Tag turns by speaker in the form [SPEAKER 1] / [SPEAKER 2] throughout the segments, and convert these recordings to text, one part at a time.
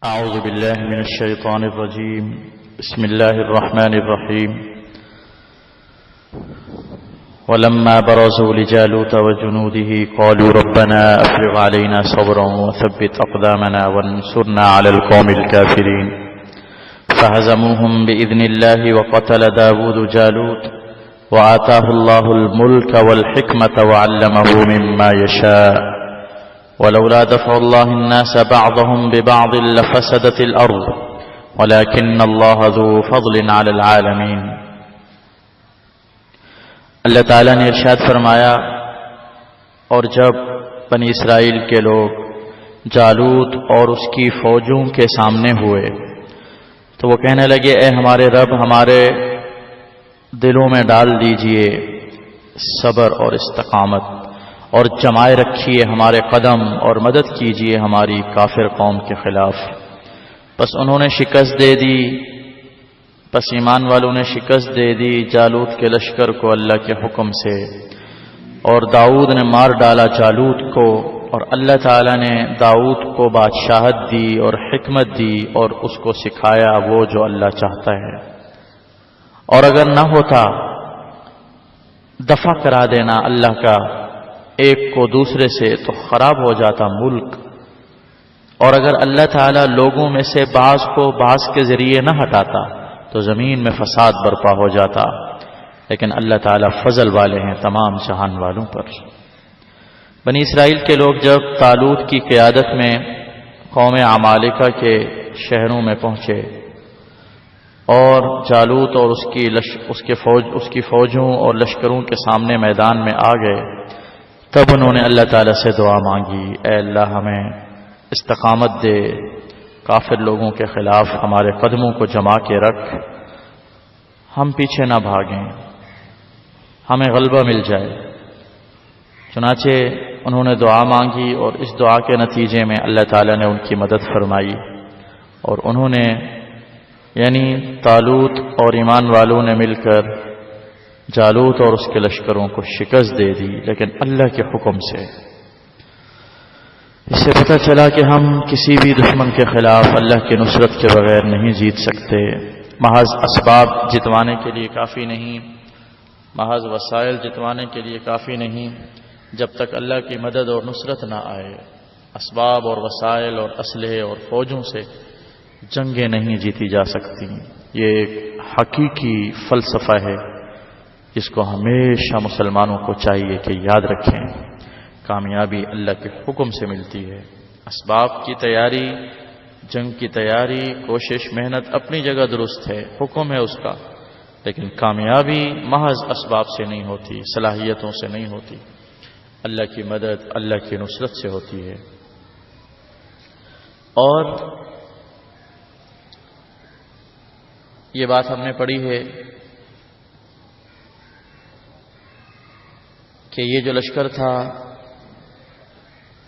[SPEAKER 1] أعوذ بالله من الشيطان الرجيم. بسم الله الرحمن الرحيم. ولما برزوا لجالوت وجنوده قالوا ربنا أفرغ علينا صبرا وثبت أقدامنا وانصرنا على القوم الكافرين فهزموهم بإذن الله وقتل داود جالوت وآتاه الله الملك والحكمة وعلمه مما يشاء ولولا دفع الله الناس بعضهم ببعض لفسدت الأرض ولكن الله ذو فضل على العالمين. اللہ تعالیٰ نے ارشاد فرمایا، اور جب بنی اسرائیل کے لوگ جالوت اور اس کی فوجوں کے سامنے ہوئے تو وہ کہنے لگے، اے ہمارے رب، ہمارے دلوں میں ڈال دیجئے صبر اور استقامت اور جمائے رکھیے ہمارے قدم اور مدد کیجئے ہماری کافر قوم کے خلاف. بس انہوں نے شکست دے دی، بس ایمان والوں نے شکست دے دی جالوت کے لشکر کو اللہ کے حکم سے، اور داؤد نے مار ڈالا جالوت کو، اور اللہ تعالیٰ نے داؤد کو بادشاہت دی اور حکمت دی اور اس کو سکھایا وہ جو اللہ چاہتا ہے. اور اگر نہ ہوتا دفع کرا دینا اللہ کا ایک کو دوسرے سے تو خراب ہو جاتا ملک، اور اگر اللہ تعالیٰ لوگوں میں سے بعض کو بعض کے ذریعے نہ ہٹاتا تو زمین میں فساد برپا ہو جاتا. لیکن اللہ تعالیٰ فضل والے ہیں تمام جہان والوں پر. بنی اسرائیل کے لوگ جب طالوت کی قیادت میں قوم عمالقہ کے شہروں میں پہنچے اور جالوت اور اس کی فوجوں اور لشکروں کے سامنے میدان میں آ گئے، تب انہوں نے اللہ تعالیٰ سے دعا مانگی، اے اللہ ہمیں استقامت دے، کافر لوگوں کے خلاف ہمارے قدموں کو جما کے رکھ، ہم پیچھے نہ بھاگیں، ہمیں غلبہ مل جائے. چنانچہ انہوں نے دعا مانگی اور اس دعا کے نتیجے میں اللہ تعالیٰ نے ان کی مدد فرمائی، اور انہوں نے یعنی طالوت اور ایمان والوں نے مل کر جالوت اور اس کے لشکروں کو شکست دے دی، لیکن اللہ کے حکم سے. اس سے پتہ چلا کہ ہم کسی بھی دشمن کے خلاف اللہ کی نصرت کے بغیر نہیں جیت سکتے. محض اسباب جتوانے کے لیے کافی نہیں، محض وسائل جتوانے کے لیے کافی نہیں، جب تک اللہ کی مدد اور نصرت نہ آئے. اسباب اور وسائل اور اسلحے اور فوجوں سے جنگیں نہیں جیتی جا سکتی. یہ ایک حقیقی فلسفہ ہے جس کو ہمیشہ مسلمانوں کو چاہیے کہ یاد رکھیں. کامیابی اللہ کے حکم سے ملتی ہے. اسباب کی تیاری، جنگ کی تیاری، کوشش، محنت اپنی جگہ درست ہے، حکم ہے اس کا، لیکن کامیابی محض اسباب سے نہیں ہوتی، صلاحیتوں سے نہیں ہوتی، اللہ کی مدد، اللہ کی نصرت سے ہوتی ہے. اور یہ بات ہم نے پڑھی ہے کہ یہ جو لشکر تھا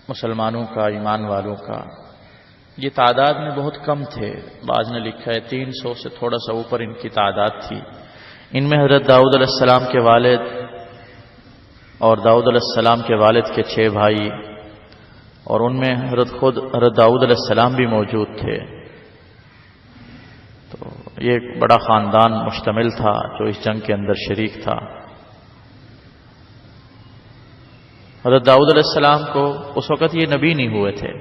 [SPEAKER 1] مسلمانوں کا، ایمان والوں کا، یہ تعداد میں بہت کم تھے. بعض نے لکھا ہے 300 سے تھوڑا سا اوپر ان کی تعداد تھی. ان میں حضرت داؤد علیہ السلام کے والد اور داؤد علیہ السلام کے والد کے 6 بھائی، اور ان میں حضرت داؤد علیہ السلام بھی موجود تھے. تو یہ ایک بڑا خاندان مشتمل تھا جو اس جنگ کے اندر شریک تھا. حضرت داؤد علیہ السلام کو اس وقت یہ نبی نہیں ہوئے تھے،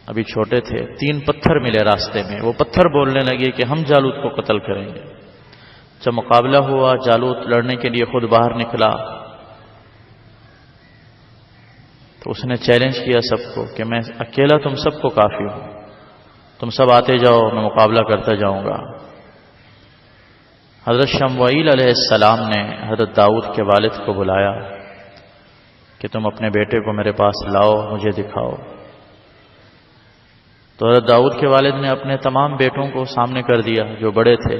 [SPEAKER 1] ابھی چھوٹے تھے. 3 پتھر ملے راستے میں، وہ پتھر بولنے لگے کہ ہم جالوت کو قتل کریں گے. جب مقابلہ ہوا، جالوت لڑنے کے لیے خود باہر نکلا تو اس نے چیلنج کیا سب کو کہ میں اکیلا تم سب کو کافی ہوں، تم سب آتے جاؤ، میں مقابلہ کرتا جاؤں گا. حضرت شموئیل علیہ السلام نے حضرت داؤد کے والد کو بلایا کہ تم اپنے بیٹے کو میرے پاس لاؤ، مجھے دکھاؤ. تو حضرت داؤد کے والد نے اپنے تمام بیٹوں کو سامنے کر دیا جو بڑے تھے،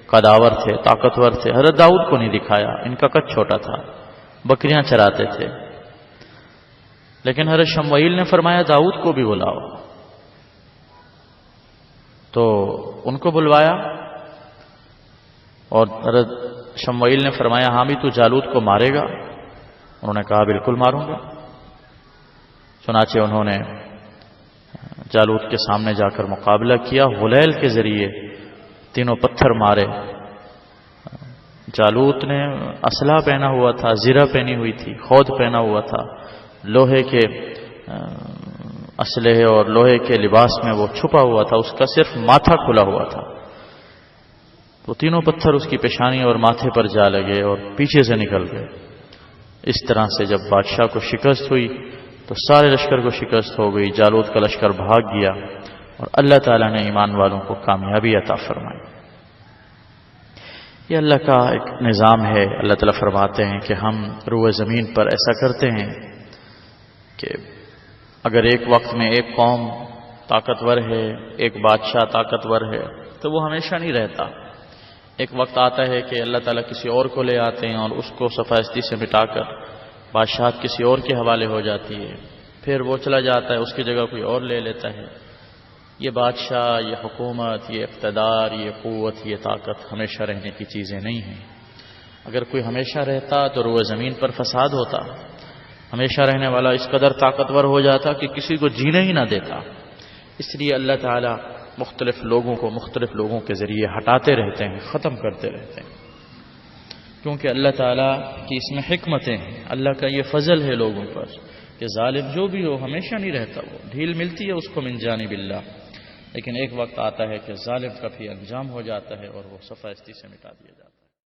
[SPEAKER 1] قداور تھے، طاقتور تھے. حضرت داؤد کو نہیں دکھایا، ان کا قد چھوٹا تھا، بکریاں چراتے تھے. لیکن حضرت شموئیل نے فرمایا داؤد کو بھی بلاؤ. تو ان کو بلوایا اور حضرت شموئیل نے فرمایا ہاں بھی تو جالوت کو مارے گا؟ انہوں نے کہا بالکل ماروں گا. چنانچہ انہوں نے جالوت کے سامنے جا کر مقابلہ کیا، غلیل کے ذریعے تینوں پتھر مارے۔ جالوت نے اسلحہ پہنا ہوا تھا، زرہ پہنی ہوئی تھی، خود پہنا ہوا تھا، لوہے کے اسلحے اور لوہے کے لباس میں وہ چھپا ہوا تھا، اس کا صرف ماتھا کھلا ہوا تھا۔ وہ تینوں پتھر اس کی پیشانی اور ماتھے پر جا لگے اور پیچھے سے نکل گئے۔ اس طرح سے جب بادشاہ کو شکست ہوئی تو سارے لشکر کو شکست ہو گئی، جالوت کا لشکر بھاگ گیا اور اللہ تعالیٰ نے ایمان والوں کو کامیابی عطا فرمائی۔ یہ اللہ کا ایک نظام ہے۔ اللہ تعالیٰ فرماتے ہیں کہ ہم روئے زمین پر ایسا کرتے ہیں کہ اگر ایک وقت میں ایک قوم طاقتور ہے، ایک بادشاہ طاقتور ہے، تو وہ ہمیشہ نہیں رہتا۔ ایک وقت آتا ہے کہ اللہ تعالیٰ کسی اور کو لے آتے ہیں اور اس کو صفاستی سے مٹا کر بادشاہت کسی اور کے حوالے ہو جاتی ہے، پھر وہ چلا جاتا ہے، اس کی جگہ کوئی اور لے لیتا ہے۔ یہ بادشاہ، یہ حکومت، یہ اقتدار، یہ قوت، یہ طاقت ہمیشہ رہنے کی چیزیں نہیں ہیں۔ اگر کوئی ہمیشہ رہتا تو روئے زمین پر فساد ہوتا۔ ہمیشہ رہنے والا اس قدر طاقتور ہو جاتا کہ کسی کو جینے ہی نہ دیتا۔ اس لیے اللہ تعالیٰ مختلف لوگوں کو مختلف لوگوں کے ذریعے ہٹاتے رہتے ہیں، ختم کرتے رہتے ہیں، کیونکہ اللہ تعالیٰ کی اس میں حکمتیں ہیں۔ اللہ کا یہ فضل ہے لوگوں پر کہ ظالم جو بھی ہو ہمیشہ نہیں رہتا، وہ ڈھیل ملتی ہے اس کو من جانب اللہ، لیکن ایک وقت آتا ہے کہ ظالم کا بھی انجام ہو جاتا ہے اور وہ صفاستی سے مٹا دیا جاتا ہے۔